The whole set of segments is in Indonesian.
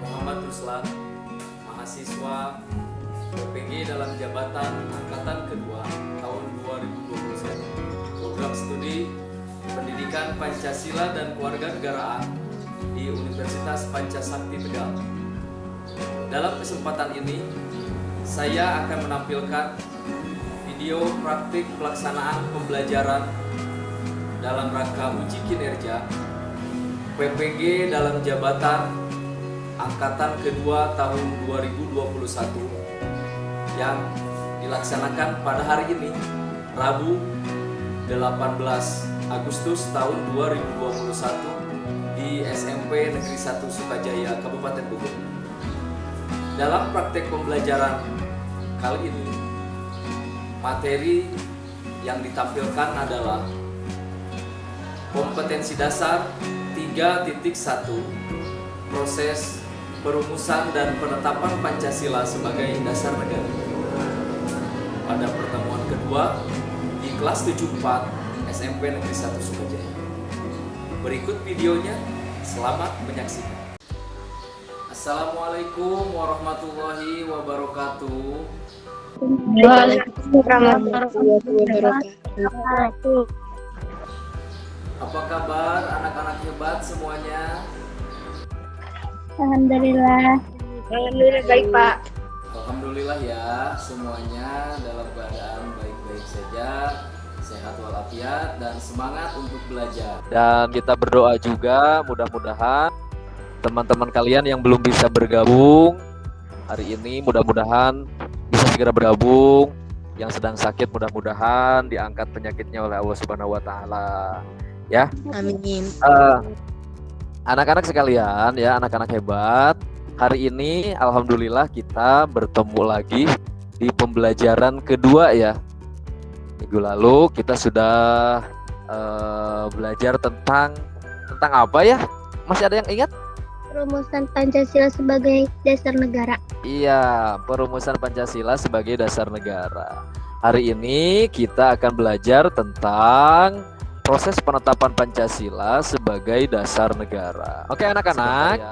Muhammad Ruslan, mahasiswa PPG dalam jabatan angkatan kedua tahun 2021. Program studi Pendidikan Pancasila dan Kewarganegaraan di Universitas Pancasakti Tegal. Dalam kesempatan ini, saya akan menampilkan video praktik pelaksanaan pembelajaran dalam rangka uji kinerja PPG dalam jabatan angkatan kedua tahun 2021 yang dilaksanakan pada hari ini, Rabu 18 Agustus tahun 2021 di SMP Negeri 1 Sukajaya, Kabupaten Bogor. Dalam praktek pembelajaran kali ini, materi yang ditampilkan adalah kompetensi dasar 3.1, proses perumusan dan penetapan Pancasila sebagai dasar negara. Pada pertemuan kedua di kelas 74 SMP Negeri 1 Sukajaya. Berikut videonya, selamat menyaksikan. Assalamualaikum warahmatullahi wabarakatuh. Waalaikumsalam warahmatullahi wabarakatuh. Apa kabar anak-anak hebat semuanya? Alhamdulillah. Alhamdulillah baik, Pak. Alhamdulillah ya, semuanya dalam keadaan baik-baik saja, sehat walafiat dan semangat untuk belajar. Dan kita berdoa juga mudah-mudahan teman-teman kalian yang belum bisa bergabung hari ini mudah-mudahan bisa segera bergabung. Yang sedang sakit mudah-mudahan diangkat penyakitnya oleh Allah Subhanahu wa taala. Ya. Amin. Anak-anak sekalian ya, anak-anak hebat. Hari ini alhamdulillah kita bertemu lagi di pembelajaran kedua ya. Minggu lalu kita sudah belajar tentang apa ya? Masih ada yang ingat? Perumusan Pancasila sebagai dasar negara. Iya, perumusan Pancasila sebagai dasar negara. Hari ini kita akan belajar tentang proses penetapan Pancasila sebagai dasar negara. Oke anak-anak,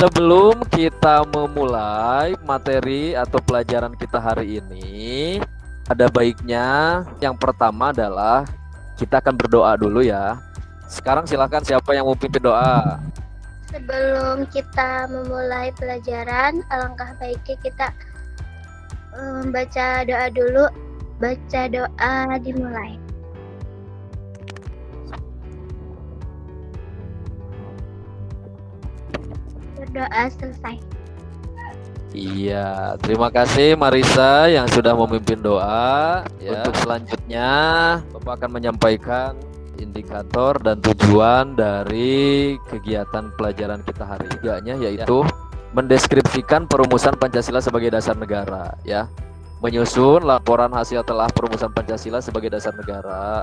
sebelum kita memulai materi atau pelajaran kita hari ini, ada baiknya yang pertama adalah kita akan berdoa dulu ya. Sekarang silakan siapa yang mau pimpin doa? Sebelum kita memulai pelajaran, alangkah baiknya kita membaca doa dulu. Baca doa dimulai. Berdoa selesai. Iya, terima kasih Marisa yang sudah memimpin doa. Ya. Untuk selanjutnya, Bapak akan menyampaikan indikator dan tujuan dari kegiatan pelajaran kita hari ini, yaitu mendeskripsikan perumusan Pancasila sebagai dasar negara, ya. Menyusun laporan hasil telah perumusan Pancasila sebagai dasar negara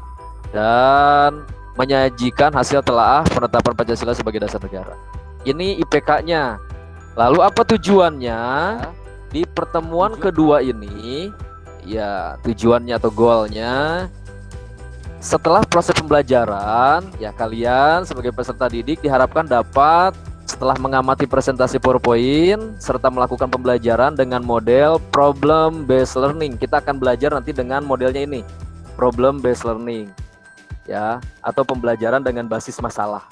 dan menyajikan hasil telah penetapan Pancasila sebagai dasar negara. Ini IPK-nya. Lalu apa tujuannya di pertemuan kedua ini? Ya, tujuannya atau goalnya, setelah proses pembelajaran, ya kalian sebagai peserta didik diharapkan dapat setelah mengamati presentasi PowerPoint serta melakukan pembelajaran dengan model problem based learning. Kita akan belajar nanti dengan modelnya ini, problem based learning, ya, atau pembelajaran dengan basis masalah.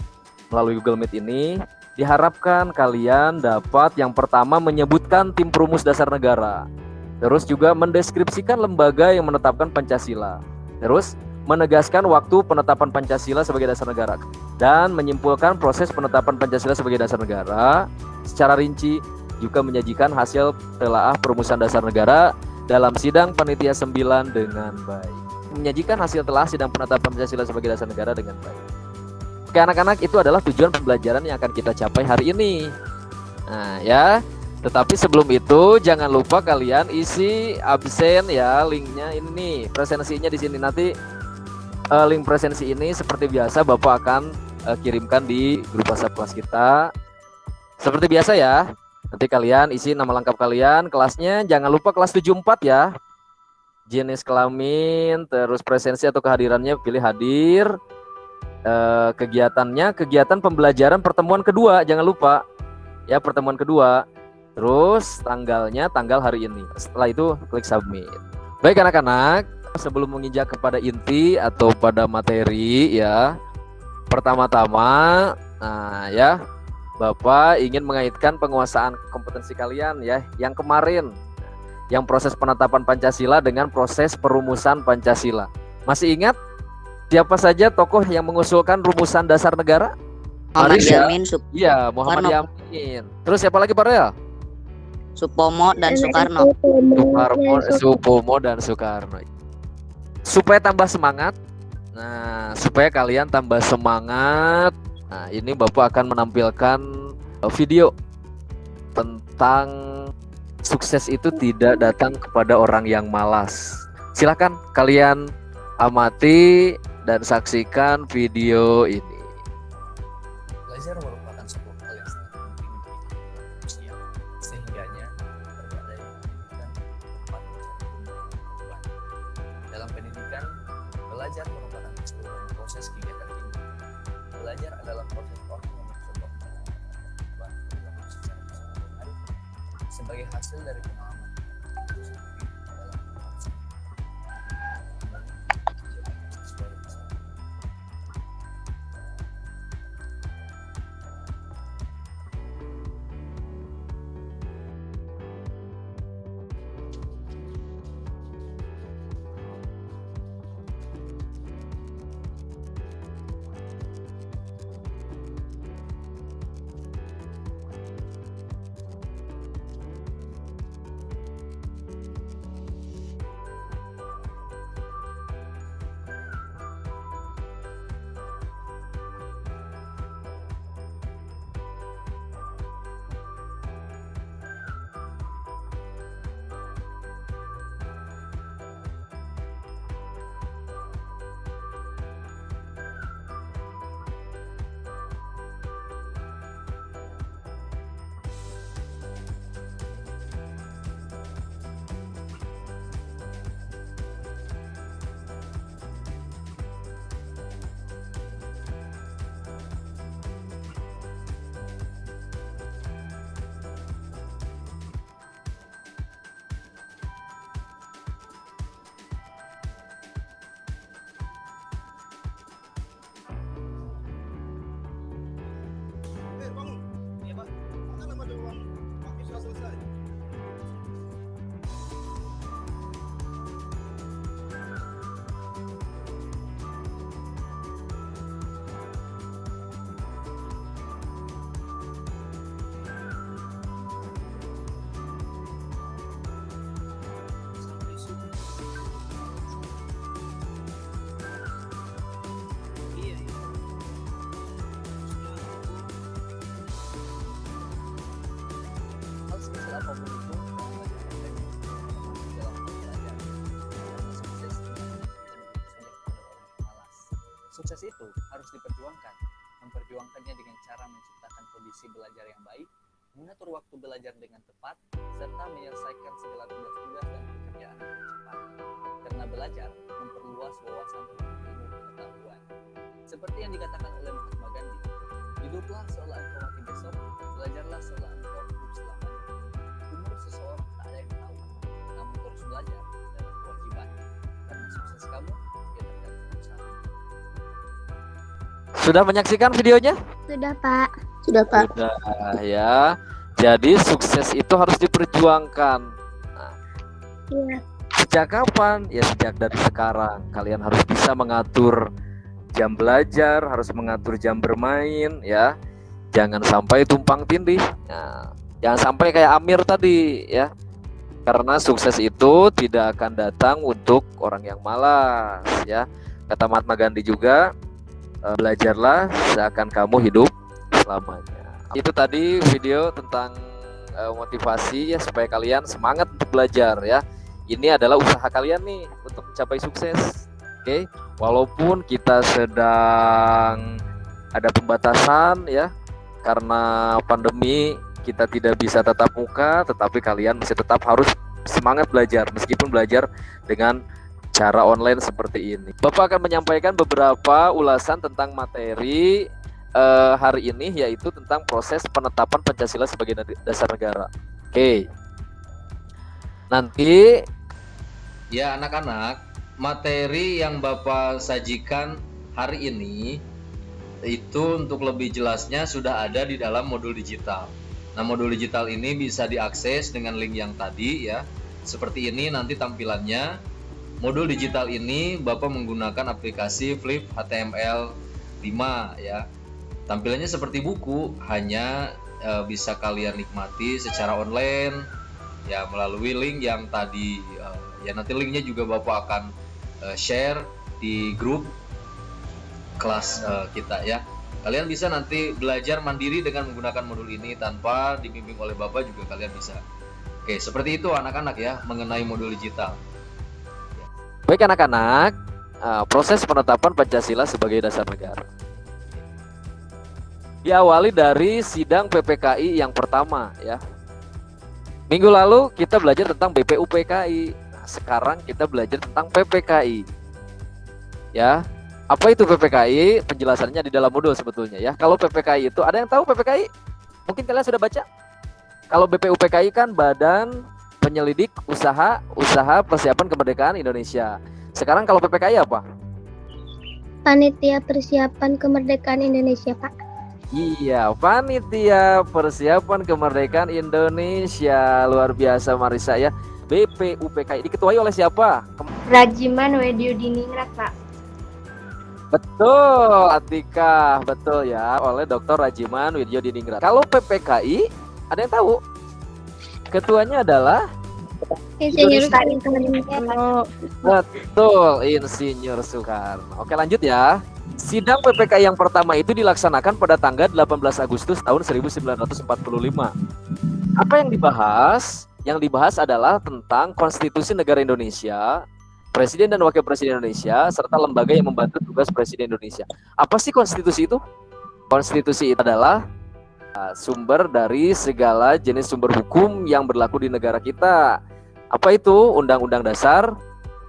Melalui Google Meet ini diharapkan kalian dapat yang pertama menyebutkan tim perumus dasar negara, terus juga mendeskripsikan lembaga yang menetapkan Pancasila, terus menegaskan waktu penetapan Pancasila sebagai dasar negara dan menyimpulkan proses penetapan Pancasila sebagai dasar negara secara rinci, juga menyajikan hasil telaah perumusan dasar negara dalam sidang panitia 9 dengan baik. Menyajikan hasil telaah sidang penetapan Pancasila sebagai dasar negara dengan baik. Oke anak-anak, itu adalah tujuan pembelajaran yang akan kita capai hari ini. Nah ya, tetapi sebelum itu jangan lupa kalian isi absen ya, linknya ini nih, presensinya di sini. Nanti link presensi ini seperti biasa Bapak akan kirimkan di grup WhatsApp kelas kita. Seperti biasa ya. Nanti kalian isi nama lengkap kalian, kelasnya jangan lupa kelas 74 ya. Jenis kelamin, terus presensi atau kehadirannya pilih hadir. Kegiatannya kegiatan pembelajaran pertemuan kedua, jangan lupa. Ya, pertemuan kedua. Terus tanggalnya tanggal hari ini. Setelah itu klik submit. Baik anak-anak, sebelum menginjak kepada inti atau pada materi ya, pertama-tama ya, Bapak ingin mengaitkan penguasaan kompetensi kalian ya yang kemarin, yang proses penetapan Pancasila dengan proses perumusan Pancasila. Masih ingat siapa saja tokoh yang mengusulkan rumusan dasar negara? Muhammad Marisa. Yamin, Iya, Muhammad Yamin. Terus siapa lagi, Pak Rel? Supomo dan Soekarno. Supomo dan Soekarno. Supaya tambah semangat, supaya kalian tambah semangat, ini Bapak akan menampilkan video tentang sukses itu tidak datang kepada orang yang malas. Silakan kalian amati dan saksikan video ini. Belajar merupakan sebuah hal yang sangat penting bagi manusia, sehingganya berbagai dan tempat mencari tujuan. Dalam pendidikan, belajar merupakan keseluruhan proses kegiatan ini. Belajar adalah proses orang yang mencoba tujuan secara keseharian sebagai hasil dari pengalaman itu sendiri dalam berinteraksi. Sukses itu harus diperjuangkan. Memperjuangkannya dengan cara menciptakan kondisi belajar yang baik, mengatur waktu belajar dengan tepat, serta menyelesaikan segala tugas-tugas dan pekerjaan dengan cepat. Karena belajar memperluas wawasan tentang ilmu pengetahuan. Seperti yang dikatakan oleh Mahatma Gandhi, hiduplah seolah engkau mati besok, belajarlah seolah engkau hidup selamanya. Umur seseorang tak ada yang tahu, namun terus belajar adalah kewajiban. Karena sukses kamu, ya tergantung usaha. Sudah menyaksikan videonya? Sudah, Pak. Sudah, Pak. Sudah ya. Jadi sukses itu harus diperjuangkan. Iya. Sejak kapan? Ya sejak dari sekarang. Kalian harus bisa mengatur jam belajar, harus mengatur jam bermain ya. Jangan sampai tumpang tindih. Nah, jangan sampai kayak Amir tadi ya. Karena sukses itu tidak akan datang untuk orang yang malas ya. Kata Mahatma Gandhi juga, belajarlah seakan kamu hidup selamanya. Itu tadi video tentang motivasi ya supaya kalian semangat untuk belajar ya. Ini adalah usaha kalian nih untuk mencapai sukses. Oke, walaupun kita sedang ada pembatasan ya karena pandemi, kita tidak bisa tatap muka, tetapi kalian masih tetap harus semangat belajar meskipun belajar dengan cara online seperti ini. Bapak akan menyampaikan beberapa ulasan tentang materi hari ini, yaitu tentang proses penetapan Pancasila sebagai dasar negara. Oke. Nanti Ya anak-anak, materi yang Bapak sajikan hari ini itu untuk lebih jelasnya sudah ada di dalam modul digital. Nah, modul digital ini bisa diakses dengan link yang tadi ya. Seperti ini nanti tampilannya. Modul digital ini Bapak menggunakan aplikasi Flip HTML 5 ya. Tampilannya seperti buku, hanya bisa kalian nikmati secara online ya melalui link yang tadi ya, nanti linknya juga Bapak akan share di grup kelas kita ya. Kalian bisa nanti belajar mandiri dengan menggunakan modul ini tanpa dibimbing oleh Bapak juga kalian bisa. Oke, seperti itu anak-anak ya mengenai modul digital. baik anak-anak, proses penetapan Pancasila sebagai dasar negara diawali dari sidang PPKI yang pertama ya. Minggu lalu kita belajar tentang BPUPKI. Nah, sekarang kita belajar tentang PPKI. Ya. Apa itu PPKI? Penjelasannya di dalam modul sebetulnya ya. Kalau PPKI itu, ada yang tahu PPKI? Mungkin kalian sudah baca. Kalau BPUPKI kan Badan Penyelidik Usaha Persiapan Kemerdekaan Indonesia. Sekarang kalau PPKI apa? Panitia Persiapan Kemerdekaan Indonesia, Pak. Iya, Panitia Persiapan Kemerdekaan Indonesia. Luar biasa Marisa ya. BPUPKI diketuai oleh siapa? Rajiman Wediudiningrat, Pak. Betul, Atika, betul ya, oleh Dr. Rajiman Widyodiningrat. Kalau PPKI, ada yang tahu? Ketuanya adalah Insinyur Soekarno. betul, Insinyur Soekarno. Oke, lanjut ya. Sidang PPKI yang pertama itu dilaksanakan pada tanggal 18 Agustus tahun 1945. Apa yang dibahas? Yang dibahas adalah tentang Konstitusi Negara Indonesia, Presiden dan Wakil Presiden Indonesia, serta lembaga yang membantu tugas Presiden Indonesia. Apa sih konstitusi itu? Konstitusi itu adalah sumber dari segala jenis sumber hukum yang berlaku di negara kita. Apa itu? Undang-Undang Dasar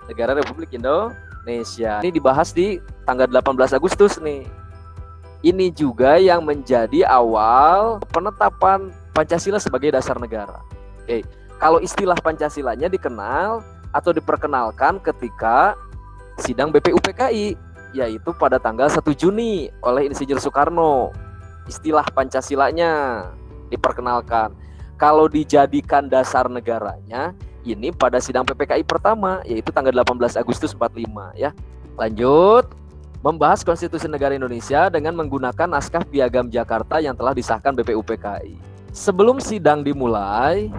Negara Republik Indonesia. Ini dibahas di tanggal 18 Agustus nih. Ini juga yang menjadi awal penetapan Pancasila sebagai dasar negara. Oke, kalau istilah Pancasilanya dikenal atau diperkenalkan ketika sidang BPUPKI, yaitu pada tanggal 1 Juni oleh Insinyur Soekarno. Istilah Pancasilanya diperkenalkan. Kalau dijadikan dasar negaranya, ini pada sidang PPKI pertama, yaitu tanggal 18 Agustus 45 ya. Lanjut, membahas Konstitusi Negara Indonesia dengan menggunakan naskah Piagam Jakarta yang telah disahkan BPUPKI. Sebelum sidang dimulai,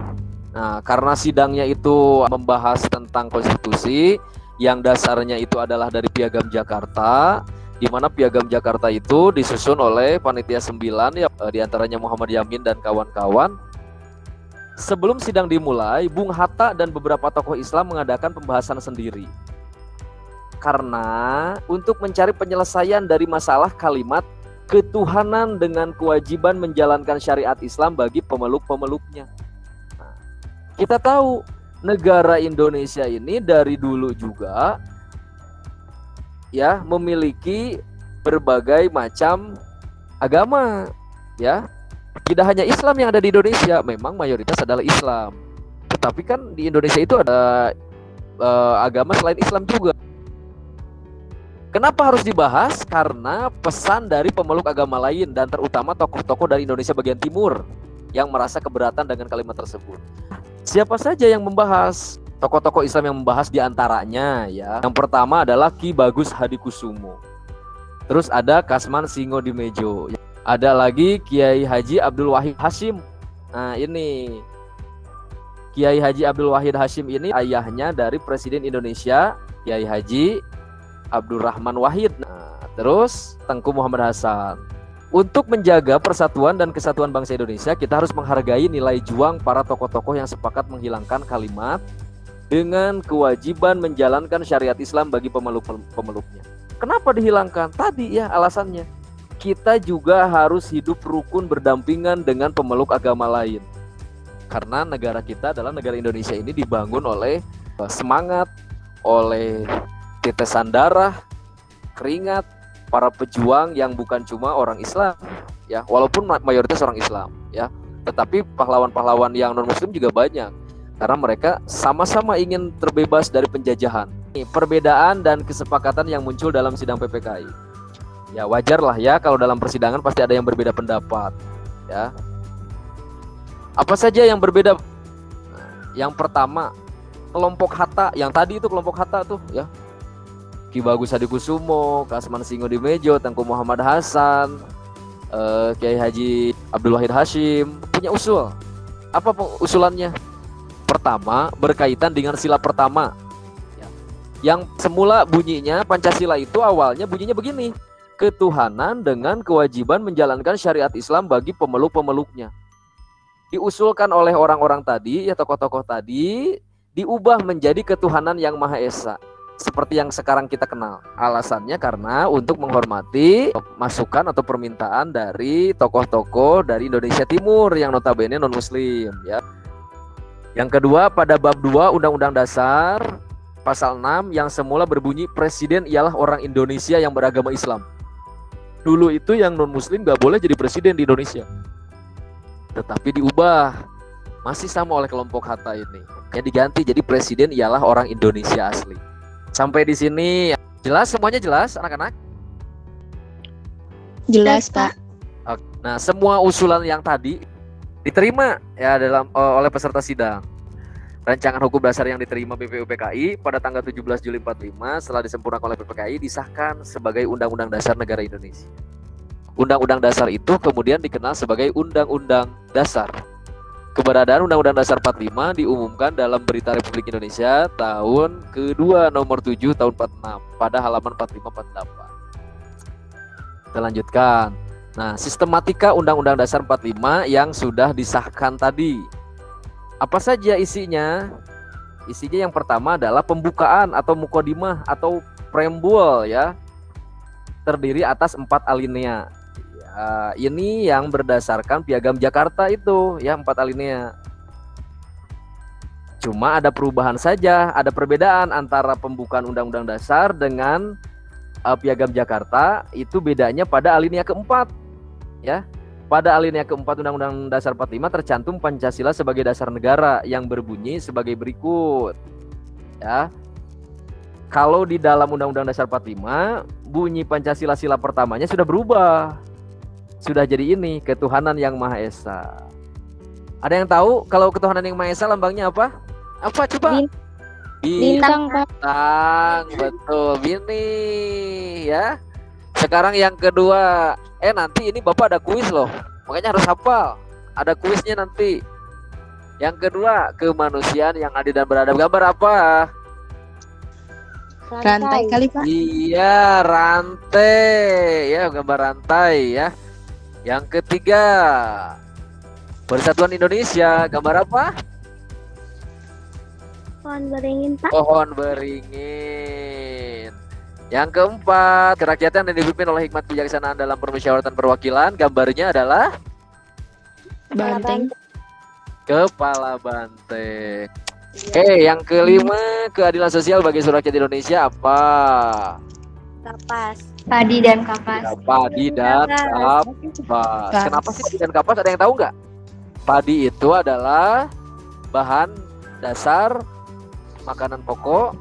nah karena sidangnya itu membahas tentang konstitusi yang dasarnya itu adalah dari Piagam Jakarta, di mana Piagam Jakarta itu disusun oleh panitia 9 ya, diantaranya Muhammad Yamin dan kawan-kawan. Sebelum sidang dimulai, Bung Hatta dan beberapa tokoh Islam mengadakan pembahasan sendiri. Karena untuk mencari penyelesaian dari masalah kalimat ketuhanan dengan kewajiban menjalankan syariat Islam bagi pemeluk-pemeluknya. Nah, kita tahu negara Indonesia ini dari dulu juga ya memiliki berbagai macam agama ya. Tidak hanya Islam yang ada di Indonesia, memang mayoritas adalah Islam. Tetapi kan di Indonesia itu ada agama selain Islam juga. Kenapa harus dibahas? Karena pesan dari pemeluk agama lain dan terutama tokoh-tokoh dari Indonesia bagian timur yang merasa keberatan dengan kalimat tersebut. Siapa saja yang membahas? Tokoh-tokoh Islam yang membahas diantaranya ya. Yang pertama adalah Ki Bagus Hadikusumo. Terus ada Kasman Singodimedjo. Ada lagi Kiai Haji Abdul Wahid Hasyim. Nah ini Kiai Haji Abdul Wahid Hasyim ini ayahnya dari Presiden Indonesia Kiai Haji Abdurrahman Wahid. Nah, terus Tengku Muhammad Hasan. Untuk menjaga persatuan dan kesatuan bangsa Indonesia, kita harus menghargai nilai juang para tokoh-tokoh yang sepakat menghilangkan kalimat dengan kewajiban menjalankan syariat Islam bagi pemeluk-pemeluknya. Kenapa dihilangkan? Tadi ya alasannya. Kita juga harus hidup rukun berdampingan dengan pemeluk agama lain. Karena negara kita adalah negara Indonesia ini dibangun oleh semangat, oleh tetesan darah, keringat, para pejuang yang bukan cuma orang Islam ya, walaupun mayoritas orang Islam ya, tetapi pahlawan-pahlawan yang non muslim juga banyak karena mereka sama-sama ingin terbebas dari penjajahan. Perbedaan dan kesepakatan yang muncul dalam sidang PPKI. Ya wajar lah ya kalau dalam persidangan pasti ada yang berbeda pendapat ya. Apa saja yang berbeda? Yang pertama, kelompok Hatta, yang tadi itu kelompok Hatta tuh ya. Ki Bagus Hadikusumo, Kasman Singodemejo, Tengku Muhammad Hasan, Kiai Haji Abdul Wahid Hashim punya usul. Apa usulannya? Pertama, berkaitan dengan sila pertama. Yang semula bunyinya Pancasila itu awalnya bunyinya begini: ketuhanan dengan kewajiban menjalankan syariat Islam bagi pemeluk-pemeluknya. Diusulkan oleh orang-orang tadi, ya tokoh-tokoh tadi, diubah menjadi ketuhanan yang Maha Esa. Seperti yang sekarang kita kenal. Alasannya karena untuk menghormati masukan atau permintaan dari tokoh-tokoh dari Indonesia Timur yang notabene non-muslim ya. Yang kedua, pada bab 2 Undang-Undang Dasar pasal 6 yang semula berbunyi presiden ialah orang Indonesia yang beragama Islam. Dulu itu yang non-muslim gak boleh jadi presiden di Indonesia. Tetapi diubah, masih sama oleh kelompok Hatta ini. Yang diganti jadi presiden ialah orang Indonesia asli. Sampai di sini jelas, semuanya jelas anak-anak? Jelas, Pak. Oke. Nah, semua usulan yang tadi diterima ya oleh peserta sidang. Rancangan hukum dasar yang diterima BPUPKI pada tanggal 17 Juli 45 setelah disempurnakan oleh PPKI disahkan sebagai Undang-Undang Dasar Negara Indonesia. Undang-Undang Dasar itu kemudian dikenal sebagai Undang-Undang Dasar. Keberadaan Undang-Undang Dasar 45 diumumkan dalam Berita Republik Indonesia tahun kedua nomor 7 tahun 46 pada halaman 45-48. Kita lanjutkan. Nah, sistematika Undang-Undang Dasar 45 yang sudah disahkan tadi. Apa saja isinya? Isinya yang pertama adalah pembukaan atau mukodimah atau preambul ya. Terdiri atas 4 alinea. Ini yang berdasarkan Piagam Jakarta itu ya, 4 alinea. Cuma ada perubahan saja, ada perbedaan antara pembukaan Undang-Undang Dasar dengan Piagam Jakarta. Itu bedanya pada alinea keempat ya. Pada alinea keempat Undang-Undang Dasar 45 tercantum Pancasila sebagai dasar negara yang berbunyi sebagai berikut ya. Kalau di dalam Undang-Undang Dasar 45 bunyi Pancasila sila pertamanya sudah berubah. Sudah jadi ini, ketuhanan yang Maha Esa. Ada yang tahu kalau ketuhanan yang Maha Esa lambangnya apa? Apa coba? Bintang, Pak. Bintang, betul. Bini ya. Sekarang yang kedua. Nanti ini Bapak ada kuis loh. Makanya harus hafal. Ada kuisnya nanti. Yang kedua, kemanusiaan yang adil dan beradab. Gambar apa? Rantai kali, Pak. Iya, rantai. Ya, gambar rantai ya. Yang ketiga, Persatuan Indonesia. Gambar apa? Pohon beringin, Pak. Pohon beringin. Yang keempat, kerakyatan yang dipimpin oleh hikmat kebijaksanaan dalam permusyawaratan perwakilan. Gambarnya adalah Banteng. kepala banteng. Yang kelima, keadilan sosial bagi seluruh rakyat Indonesia apa? Kapas. Padi dan kapas. Padi dan kapas. Kenapa sih padi dan kapas? Ada yang tahu nggak? Padi itu adalah bahan dasar makanan pokok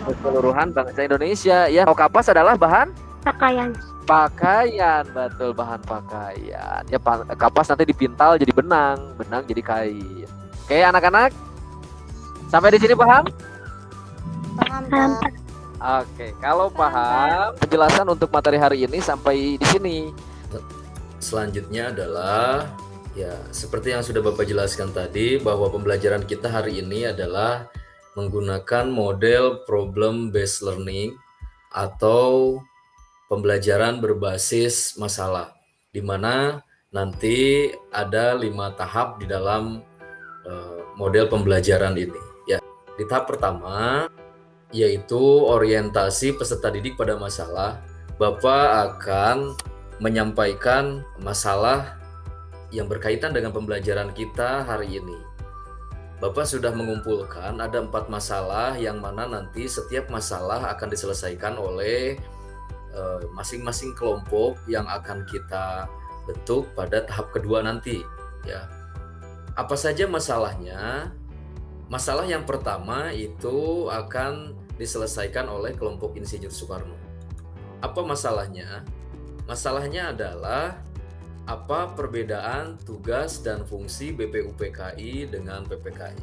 keseluruhan bangsa Indonesia ya. Kalau kapas adalah bahan pakaian, betul, bahan pakaian ya. Kapas nanti dipintal jadi benang jadi kain. Oke anak-anak, sampai di sini paham? Paham, Pak. Oke, kalau paham, penjelasan untuk materi hari ini sampai di sini. Selanjutnya adalah ya seperti yang sudah Bapak jelaskan tadi, bahwa pembelajaran kita hari ini adalah menggunakan model problem based learning atau pembelajaran berbasis masalah, di mana nanti ada 5 tahap di dalam model pembelajaran ini ya. Di tahap pertama yaitu orientasi peserta didik pada masalah. Bapak akan menyampaikan masalah yang berkaitan dengan pembelajaran kita hari ini. Bapak sudah mengumpulkan ada 4 masalah yang mana nanti setiap masalah akan diselesaikan oleh masing-masing kelompok yang akan kita bentuk pada tahap kedua nanti, ya. Apa saja masalahnya? Masalah yang pertama itu akan diselesaikan oleh kelompok Insinyur Soekarno. Apa masalahnya? Masalahnya adalah apa perbedaan tugas dan fungsi BPUPKI dengan PPKI.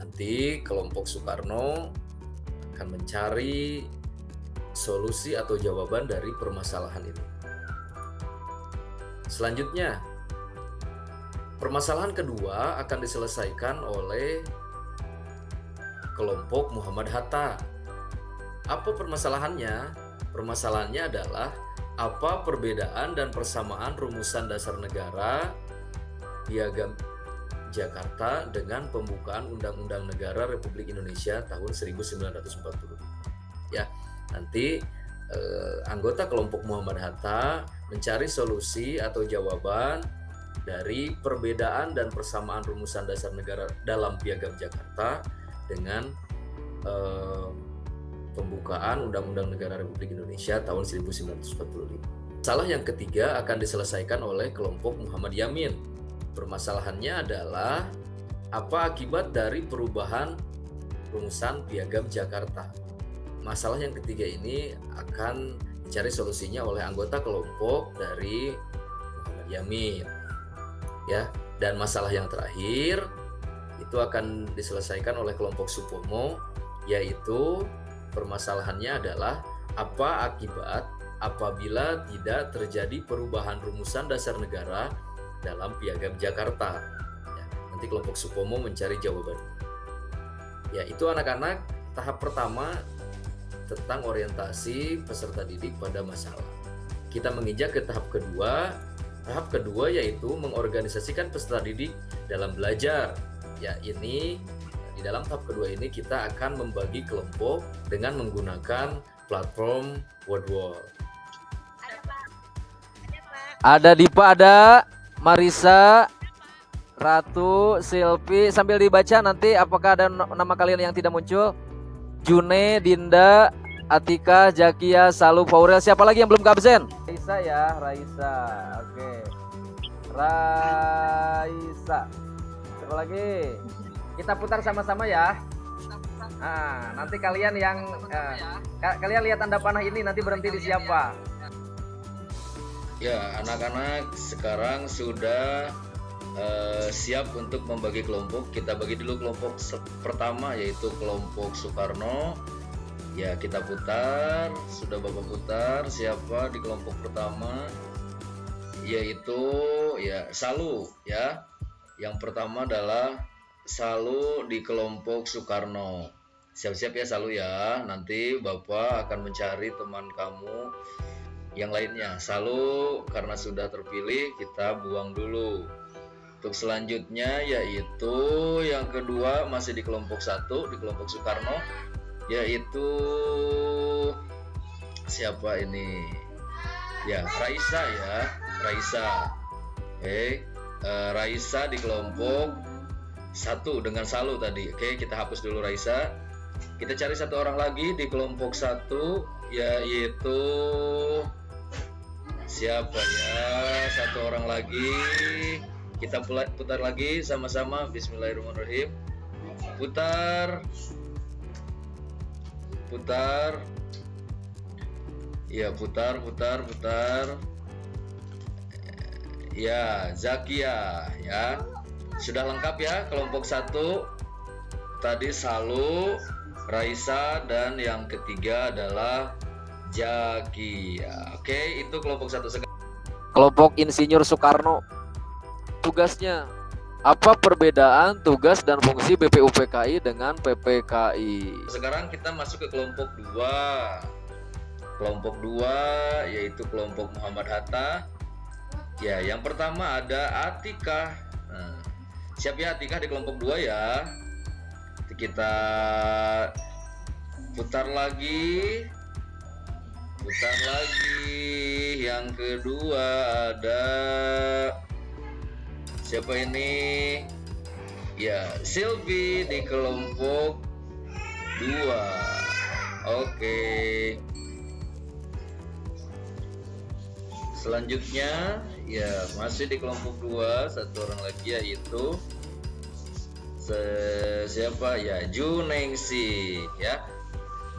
Nanti kelompok Soekarno akan mencari solusi atau jawaban dari permasalahan ini. Selanjutnya, permasalahan kedua akan diselesaikan oleh kelompok Muhammad Hatta. Apa permasalahannya? Permasalahannya adalah apa perbedaan dan persamaan rumusan dasar negara Piagam Jakarta dengan pembukaan Undang-Undang Negara Republik Indonesia tahun 1945. Ya, nanti anggota kelompok Muhammad Hatta mencari solusi atau jawaban dari perbedaan dan persamaan rumusan dasar negara dalam Piagam Jakarta dengan pembukaan Undang-Undang Negara Republik Indonesia tahun 1945. Masalah yang ketiga akan diselesaikan oleh kelompok Muhammad Yamin. Permasalahannya adalah apa akibat dari perubahan rumusan Piagam Jakarta. Masalah yang ketiga ini akan dicari solusinya oleh anggota kelompok dari Muhammad Yamin. Ya, dan masalah yang terakhir itu akan diselesaikan oleh kelompok Supomo, yaitu permasalahannya adalah apa akibat apabila tidak terjadi perubahan rumusan dasar negara dalam Piagam Jakarta. Ya, nanti kelompok Supomo mencari jawaban. Ya, itu anak-anak tahap pertama tentang orientasi peserta didik pada masalah. Kita menginjak ke tahap kedua. Tahap kedua yaitu mengorganisasikan peserta didik dalam belajar. Ya, ini di dalam tahap kedua ini kita akan membagi kelompok dengan menggunakan platform Wordwall. Ada Dipa, ada Marisa, Ratu, Silvi. Sambil dibaca nanti apakah ada nama kalian yang tidak muncul? June, Dinda, Atika, Jakia, Salu, Faurel. Siapa lagi yang belum absen? Raisa ya, Raisa. Oke. Raisa. Siapa lagi? Kita putar sama-sama ya. Nah, nanti kalian yang kalian lihat tanda panah ini nanti berhenti di siapa? Ya, anak-anak sekarang sudah siap untuk membagi kelompok. Kita bagi dulu kelompok pertama yaitu kelompok Soekarno. Ya, kita putar. Sudah Bapak putar. Siapa di kelompok pertama? Yaitu ya Salu ya. Yang pertama adalah Salu di kelompok Soekarno. Siap-siap ya Salu ya. Nanti Bapak akan mencari teman kamu yang lainnya. Salu karena sudah terpilih kita buang dulu. Untuk selanjutnya yaitu yang kedua masih di kelompok 1 di kelompok Soekarno, yaitu siapa ini? Ya, Raisa ya, Raisa. Oke, Raisa di kelompok 1 dengan Salu tadi. Oke, kita hapus dulu Raisa. Kita cari satu orang lagi di kelompok 1 yaitu siapa ya? Satu orang lagi. Kita putar lagi sama-sama. Bismillahirrahmanirrahim. Putar. Ya, putar. Ya, Zakia ya. Sudah lengkap ya kelompok 1. Tadi Salu, Raisa, dan yang ketiga adalah Zakia. Oke, itu kelompok 1. Kelompok Insinyur Soekarno. Tugasnya apa perbedaan tugas dan fungsi BPUPKI dengan PPKI? Sekarang kita masuk ke kelompok 2. Kelompok 2 yaitu kelompok Muhammad Hatta. Ya, yang pertama ada Atika. Nah, siap ya Atika di kelompok 2 ya. Kita putar lagi. Yang kedua ada siapa ini? Ya, Silvi di kelompok 2. Oke. selanjutnya ya masih di kelompok 2, satu orang lagi yaitu siapa ya, Junengsi ya.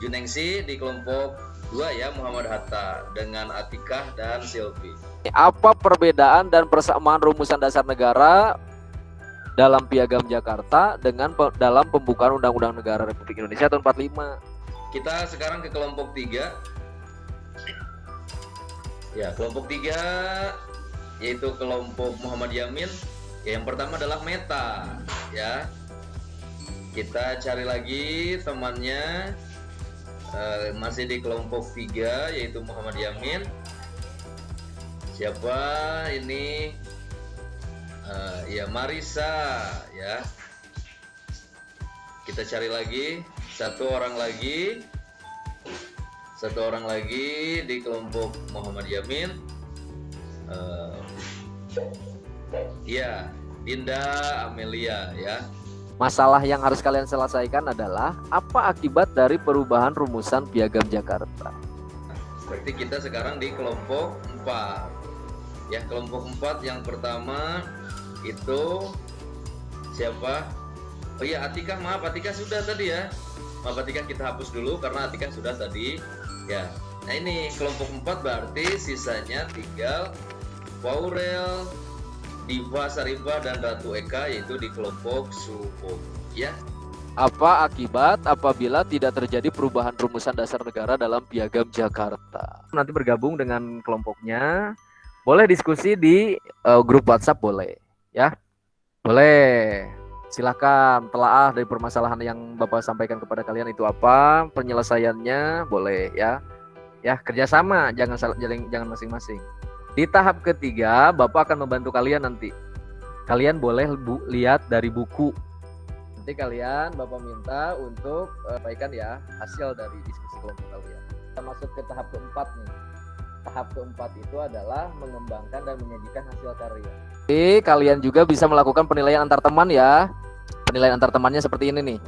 Junengsi di kelompok 2 ya, Muhammad Hatta dengan Atikah dan Silvi. Apa perbedaan dan persamaan rumusan dasar negara dalam Piagam Jakarta dengan dalam pembukaan Undang-Undang Negara Republik Indonesia tahun 45? Kita sekarang ke kelompok 3. Ya, kelompok 3 yaitu kelompok Muhammad Yamin. Ya, yang pertama adalah Meta ya. Kita cari lagi temannya, masih di kelompok 3 yaitu Muhammad Yamin. Siapa ini? Ya Marisa ya. Kita cari lagi satu orang lagi di kelompok Muhammad Yamin. Ya, Dinda Amelia ya. Masalah yang harus kalian selesaikan adalah apa akibat dari perubahan rumusan Piagam Jakarta. Berarti kita sekarang di kelompok 4. Ya, kelompok 4 yang pertama itu siapa? Oh iya, Atikah, maaf Atikah sudah tadi ya. Maaf Atikah, kita hapus dulu karena Atikah sudah tadi. Ya. Nah, ini kelompok 4 berarti sisanya tinggal Paurel, Diva Sarifah dan Ratu Eka yaitu di kelompok Supo ya. Apa akibat apabila tidak terjadi perubahan rumusan dasar negara dalam Piagam Jakarta? Nanti bergabung dengan kelompoknya. Boleh diskusi di grup WhatsApp boleh ya. Boleh. Silakan telaah dari permasalahan yang Bapak sampaikan kepada kalian itu apa, penyelesaiannya boleh ya. Ya, kerjasama, jangan masing-masing. Di tahap ketiga, Bapak akan membantu kalian nanti. Kalian boleh lihat dari buku. Nanti kalian Bapak minta untuk sampaikan ya hasil dari diskusi kelompok kalian. Kita masuk ke tahap keempat nih. Tahap keempat itu adalah mengembangkan dan menyajikan hasil karya. Jadi kalian juga bisa melakukan penilaian antar teman ya. Penilaian antar temannya seperti ini nih.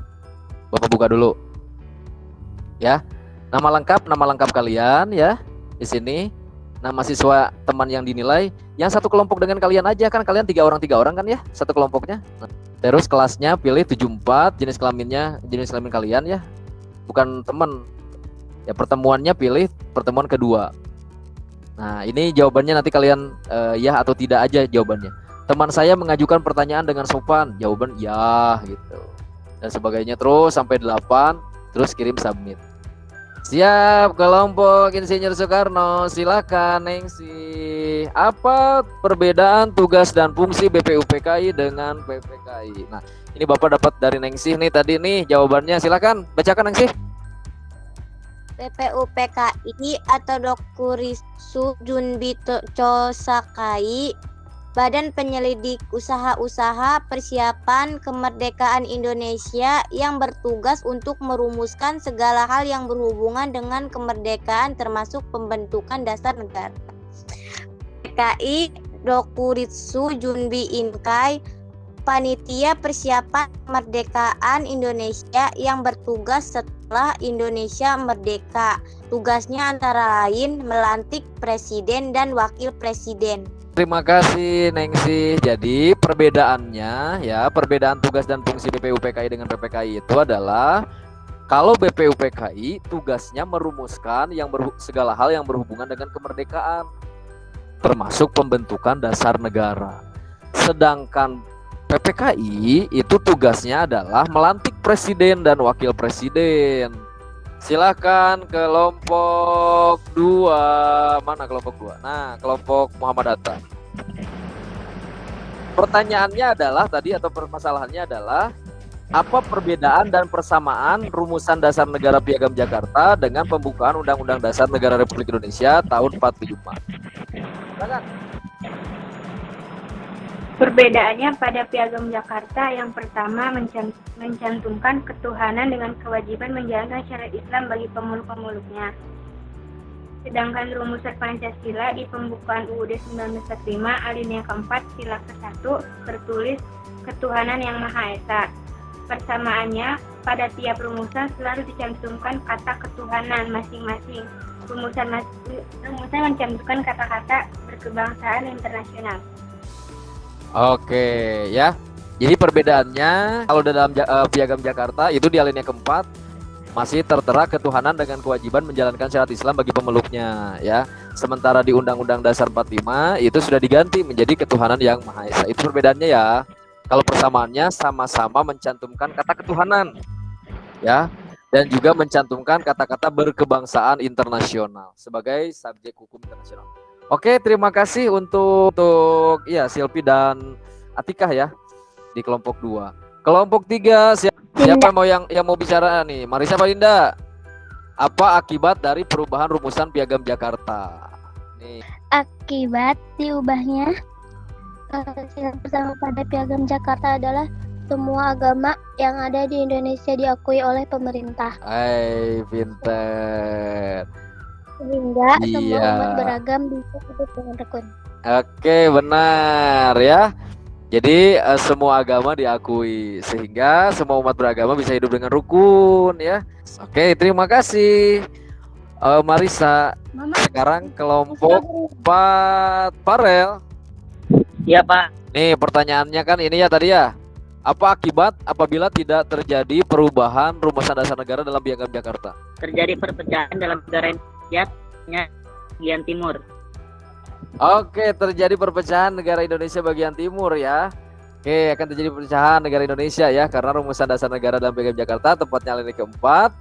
Bapak buka dulu. Ya. Nama lengkap kalian ya di sini. Nama siswa teman yang dinilai, yang satu kelompok dengan kalian aja kan, kalian 3 orang kan ya satu kelompoknya. Terus kelasnya pilih 74, jenis kelamin kalian ya, bukan teman ya, pertemuannya pilih pertemuan kedua. Nah ini jawabannya nanti kalian ya atau tidak aja jawabannya. Teman saya mengajukan pertanyaan dengan sopan, jawaban ya gitu dan sebagainya, terus sampai 8, terus kirim submit. Siap, kelompok Insinyur Soekarno, silakan Nengsi. Apa perbedaan tugas dan fungsi BPUPKI dengan PPKI? Nah, ini Bapak dapat dari Nengsi nih tadi nih jawabannya. Silakan bacakan Nengsi. BPUPKI atau Dokuritsu Junbito Chosakai, Badan Penyelidik Usaha-usaha Persiapan Kemerdekaan Indonesia yang bertugas untuk merumuskan segala hal yang berhubungan dengan kemerdekaan termasuk pembentukan dasar negara. PKI Dokuritsu Junbi Inkai, Panitia Persiapan Kemerdekaan Indonesia yang bertugas setelah Indonesia merdeka. Tugasnya antara lain melantik presiden dan wakil presiden. Terima kasih Nengsi. Jadi perbedaannya ya, perbedaan tugas dan fungsi BPUPKI dengan PPKI itu adalah kalau BPUPKI tugasnya merumuskan segala hal yang berhubungan dengan kemerdekaan termasuk pembentukan dasar negara. Sedangkan PPKI itu tugasnya adalah melantik presiden dan wakil presiden. Silakan kelompok 2. Mana kelompok 2? Nah, kelompok Muhammad Hatta. Pertanyaannya adalah tadi atau permasalahannya adalah apa perbedaan dan persamaan rumusan dasar negara Piagam Jakarta dengan pembukaan Undang-Undang Dasar Negara Republik Indonesia tahun 45. Silakan. Perbedaannya pada Piagam Jakarta yang pertama mencantumkan ketuhanan dengan kewajiban menjalankan syariat Islam bagi pemuluk-pemuluknya. Sedangkan rumusan Pancasila di pembukaan UUD 1945 alinea keempat sila ke-1 tertulis ketuhanan yang Maha Esa. Persamaannya pada tiap rumusan selalu dicantumkan kata ketuhanan masing-masing. Rumusan mencantumkan kata-kata berkebangsaan internasional. Oke, ya. Jadi perbedaannya kalau dalam Piagam Jakarta itu di alinea keempat masih tertera ketuhanan dengan kewajiban menjalankan syariat Islam bagi pemeluknya, ya. Sementara di Undang-Undang Dasar 45 itu sudah diganti menjadi ketuhanan yang Maha Esa. Itu perbedaannya ya. Kalau persamaannya sama-sama mencantumkan kata ketuhanan, ya, dan juga mencantumkan kata-kata berkebangsaan internasional sebagai subjek hukum internasional. Oke, terima kasih untuk ya Silpi dan Atikah ya di kelompok 2. Kelompok 3 siapa yang mau bicara nih? Marisa apa Linda? Apa akibat dari perubahan rumusan Piagam Jakarta? Nih. Akibat diubahnya yang pertama pada Piagam Jakarta adalah semua agama yang ada di Indonesia diakui oleh pemerintah. Hai, pinter. Sehingga semua Iya. umat beragam bisa hidup dengan rukun. Oke, benar ya. Jadi semua agama diakui sehingga semua umat beragama bisa hidup dengan rukun ya. Oke, terima kasih Marisa. Sekarang kelompok 4 Farel. Iya Pak, Nih pertanyaannya kan ini ya tadi ya. Apa akibat apabila tidak terjadi perubahan rumusan dasar negara dalam Piagam Jakarta? terjadi perpecahan dalam negara Indonesia bagian timur. Oke, terjadi perpecahan negara Indonesia bagian timur ya. Oke, akan terjadi perpecahan negara Indonesia ya karena rumusan dasar negara dalam Piagam Jakarta tepatnya alinea keempat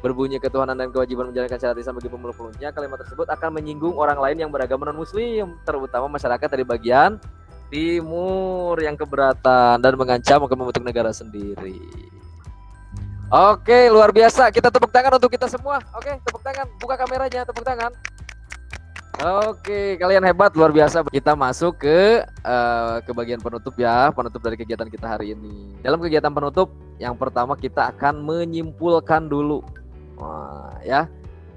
berbunyi ketuhanan dan kewajiban menjalankan syariat Islam bagi pemeluk-pemeluknya. Kalimat tersebut akan menyinggung orang lain yang beragama non-muslim, terutama masyarakat dari bagian timur yang keberatan dan mengancam akan membentuk negara sendiri. Oke, luar biasa. Kita tepuk tangan untuk kita semua. Oke, tepuk tangan. Buka kameranya, tepuk tangan. Oke, kalian hebat, luar biasa. Kita masuk ke bagian penutup ya, penutup dari kegiatan kita hari ini. Dalam kegiatan penutup, yang pertama kita akan menyimpulkan dulu, ya,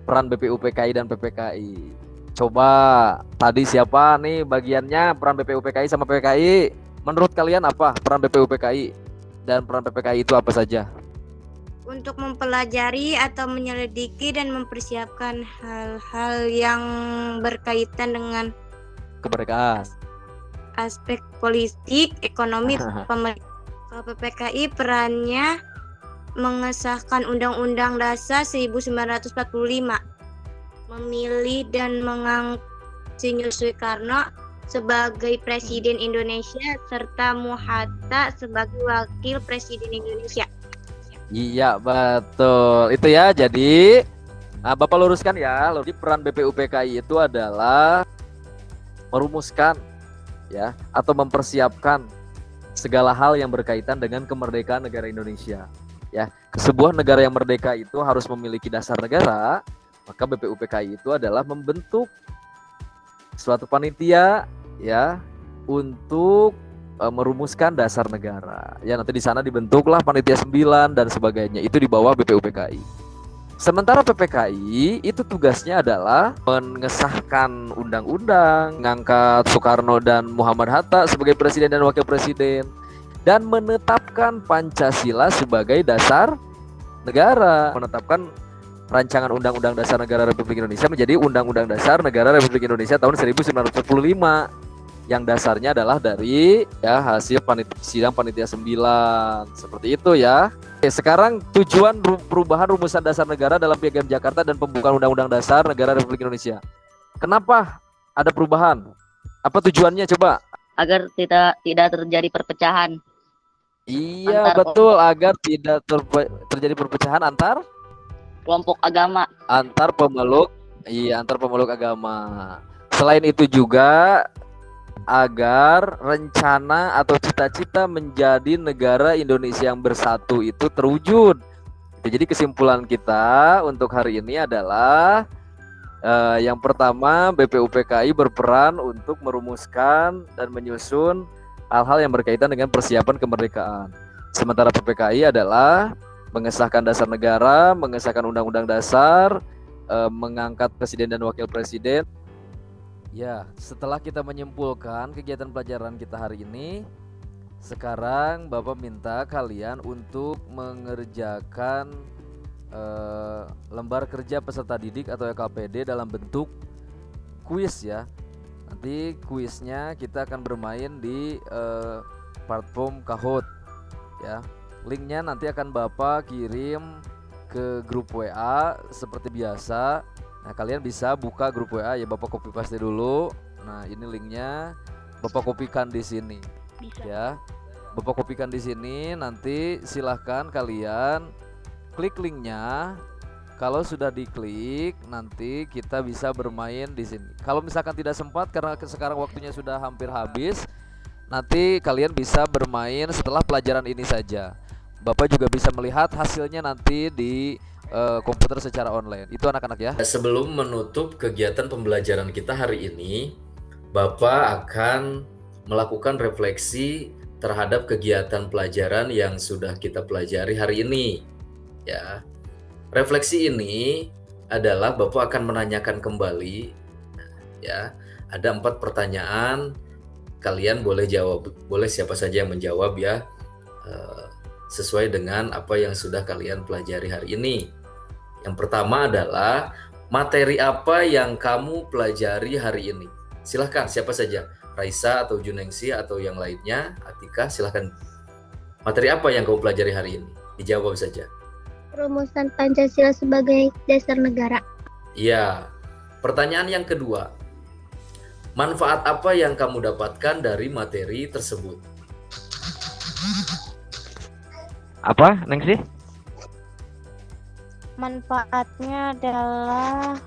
peran BPUPKI dan PPKI. Coba tadi siapa nih bagiannya peran BPUPKI sama PPKI? Menurut kalian apa peran BPUPKI dan peran PPKI itu apa saja? Untuk mempelajari atau menyelidiki dan mempersiapkan hal-hal yang berkaitan dengan Kemerdekaan. aspek politik, ekonomi, pemerintah. Kalau PPKI perannya mengesahkan Undang-Undang Dasar 1945, memilih dan mengangkat Insinyur Soekarno sebagai Presiden Indonesia serta Muhatta sebagai Wakil Presiden Indonesia. Iya betul itu ya. Jadi Bapak luruskan ya. Jadi peran BPUPKI itu adalah merumuskan ya atau mempersiapkan segala hal yang berkaitan dengan kemerdekaan negara Indonesia. Ya, sebuah negara yang merdeka itu harus memiliki dasar negara. Maka BPUPKI itu adalah membentuk suatu panitia ya untuk merumuskan dasar negara. Ya nanti di sana dibentuklah panitia 9 dan sebagainya. Itu di bawah BPUPKI. Sementara PPKI itu tugasnya adalah mengesahkan undang-undang, mengangkat Soekarno dan Muhammad Hatta sebagai presiden dan wakil presiden dan menetapkan Pancasila sebagai dasar negara, menetapkan rancangan Undang-Undang Dasar Negara Republik Indonesia menjadi Undang-Undang Dasar Negara Republik Indonesia tahun 1945 yang dasarnya adalah dari ya hasil sidang panitia 9 seperti itu ya. Oke, sekarang tujuan perubahan rumusan dasar negara dalam Piagam Jakarta dan pembukaan Undang-Undang Dasar Negara Republik Indonesia. Kenapa ada perubahan? Apa tujuannya coba? Agar tidak terjadi perpecahan. Iya betul, agar tidak terjadi perpecahan antar Kelompok agama. antar pemeluk agama. Selain itu juga agar rencana atau cita-cita menjadi negara Indonesia yang bersatu itu terwujud. Jadi kesimpulan kita untuk hari ini adalah yang pertama BPUPKI berperan untuk merumuskan dan menyusun hal-hal yang berkaitan dengan persiapan kemerdekaan. Sementara PPKI adalah mengesahkan dasar negara, mengesahkan undang-undang dasar, mengangkat presiden dan wakil presiden. Ya, setelah kita menyimpulkan kegiatan pelajaran kita hari ini, sekarang Bapak minta kalian untuk mengerjakan lembar kerja peserta didik atau LKPD dalam bentuk kuis ya. Nanti kuisnya kita akan bermain di platform Kahoot ya. Linknya nanti akan Bapak kirim ke grup WA seperti biasa. Nah, kalian bisa buka grup WA ya, Bapak copy paste dulu. Nah, ini linknya Bapak kopikan di sini. Bisa. Ya. Bapak kopikan di sini, nanti silahkan kalian klik linknya. Kalau sudah diklik, nanti kita bisa bermain di sini. Kalau misalkan tidak sempat karena sekarang waktunya sudah hampir habis, nanti kalian bisa bermain setelah pelajaran ini saja. Bapak juga bisa melihat hasilnya nanti di komputer secara online. Itu anak-anak ya. Sebelum menutup kegiatan pembelajaran kita hari ini, Bapak akan melakukan refleksi terhadap kegiatan pelajaran yang sudah kita pelajari hari ini. Ya, refleksi ini adalah Bapak akan menanyakan kembali. Ya, ada 4 pertanyaan. Kalian boleh jawab, boleh siapa saja yang menjawab ya, sesuai dengan apa yang sudah kalian pelajari hari ini. Yang pertama adalah materi apa yang kamu pelajari hari ini. Silahkan siapa saja, Raisa atau Junengsi atau yang lainnya, Atika, silahkan. Materi apa yang kamu pelajari hari ini? Dijawab saja. Rumusan Pancasila sebagai dasar negara. Iya. Pertanyaan yang kedua, manfaat apa yang kamu dapatkan dari materi tersebut? Apa, Nengsi? Manfaatnya adalah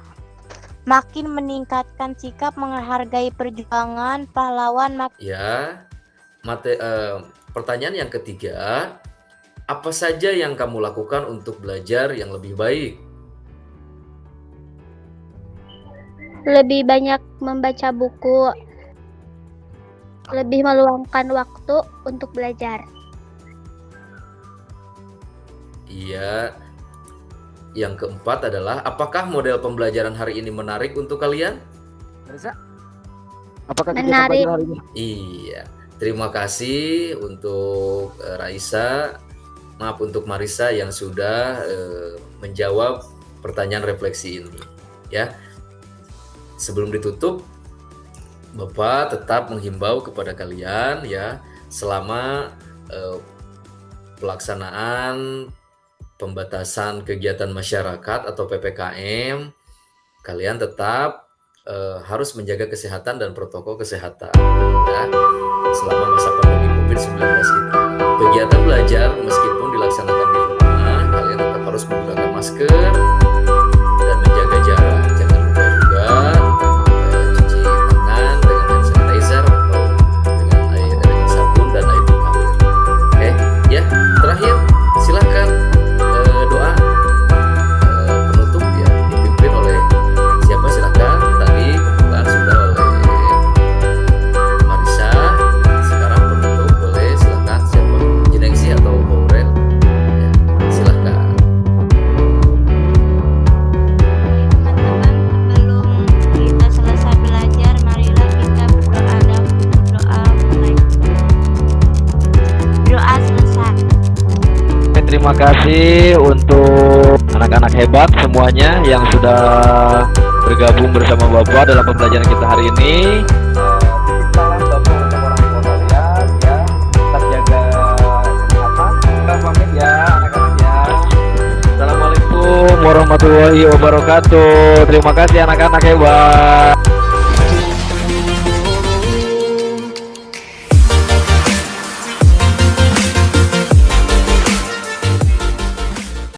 makin meningkatkan sikap menghargai perjuangan pahlawan. Ya. Pertanyaan yang ketiga, apa saja yang kamu lakukan untuk belajar yang lebih baik? Lebih banyak membaca buku, lebih meluangkan waktu untuk belajar. Iya. Yang keempat adalah, apakah model pembelajaran hari ini menarik untuk kalian? Marisa? Apakah kegiatan Menarik. pelajaran hari ini? Iya. Terima kasih untuk Raisa. Maaf untuk Marisa yang sudah menjawab pertanyaan refleksi ini. Ya. Sebelum ditutup, Bapak tetap menghimbau kepada kalian ya, selama pelaksanaan pembatasan kegiatan masyarakat atau PPKM, kalian tetap harus menjaga kesehatan dan protokol kesehatan ya, selama masa pandemi COVID-19 ini. Kegiatan belajar meskipun dilaksanakan di rumah, kalian tetap harus menggunakan masker dan menjaga jarak. Jangan lupa juga cuci tangan dengan hand sanitizer atau dengan air sabun dan air mengalir. Oke, ya. Terakhir, silakan doa penutup ya, dipimpin oleh siapa, silakan. Tadi kebetulan sudah oleh Marisa. Sekarang penutup boleh silakan siapa, Jenengsi atau Aurel ya, silakan. Teman-teman, sebelum kita selesai belajar, marilah kita berdoa dan doa selesai. Oke, terima kasih untuk anak-anak hebat semuanya yang sudah bergabung bersama Bapak dalam pembelajaran kita hari ini. Titip salam Bapak untuk orang tua kalian ya. Tetap jaga kesehatan. Kita pamit ya anak-anak ya. Assalamualaikum warahmatullahi wabarakatuh. Terima kasih anak-anak hebat.